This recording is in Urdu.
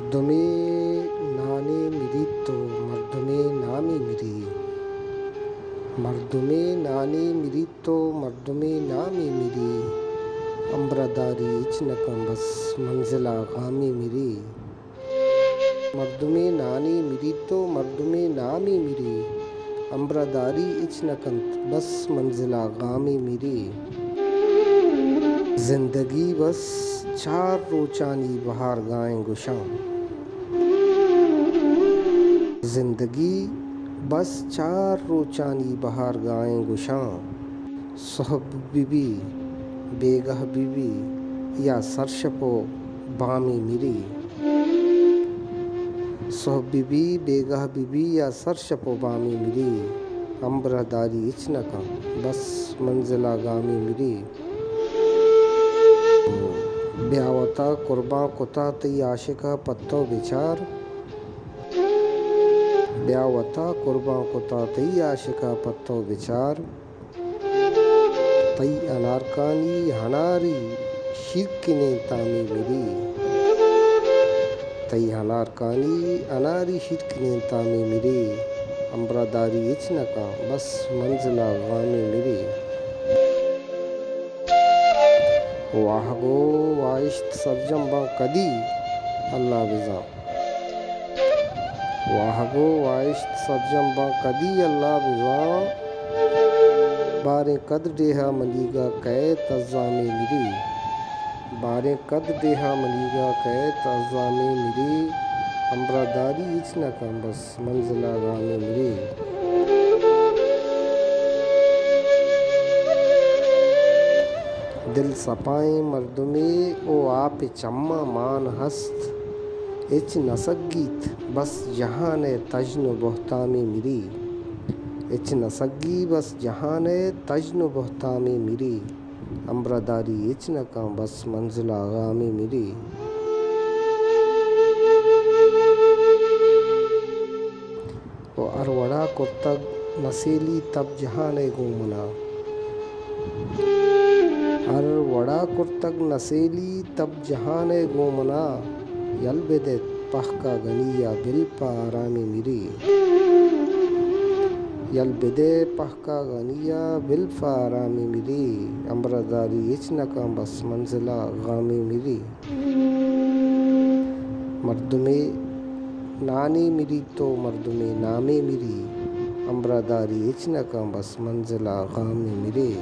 مردمے نانے میری تو مردمے نامی میری، مردمے نانے میری تو مردمے نامی میری، امبرداری اچنکم بس منزل آغامی میری، مردمے نانے میری تو مردمے نامی میری، امبرداری اچنکنت بس منزل آغامی میری، زندگی بس چار روچانی بہار گائیں گشاں، زندگی بس چار روچانی بہار گائیں گشاں، صحب بی بیگہ بی یا سرشپ و بامی میری، صحب بی بیگہ بی یا سرشپ و بامی میری، امبرداری اچنکاں بس منزل آغامی میری، بیاوتا قرباں کتا تی عاشقہ پتو بچار، بیاوتا قرباں کتا تی عاشقہ پتو بچار، تی انارکانی ہناری شرکنے تامی میری، تی انارکانی اناری شرکنے تامی میری، امبرداری اچنکاں بس منزل آغامی میری، واہ گو وائشت سرجمباں کدی اللہ بزاں، واہ گو وائشت سرجمباں کدی اللہ بزاں، باریں قد ڈیہا ملیگا قید ازامی میری، باریں قد ڈیہا ملیگا قید ازامی میری، امبرداری اچنکاں بس منزل آغامی میری، دل سپائیں مردمے او آپ چماں مان ہست، اچ نسگیت بس جہان تجن و بہتامی میری، اچ نسگی بس جہان تجن و بہتامی میری، امبرداری اچنکاں بس منزل آغامی میری، و اروڑا کرتگ نسیلی تب جہان گومنا، اروڑا کرتگ نسیلی تب جہان گومنا، یل بدیت پہکا گنیا بلپا آرامی میری، یل بدے پہکا غنیا بلپا آرامی میری، امبرداری اچنکاں بس منزل آغامی میری، مردمے نانے میری تو مردمے نامے میری، امبرداری اچنکاں بس منزل آغامی میری۔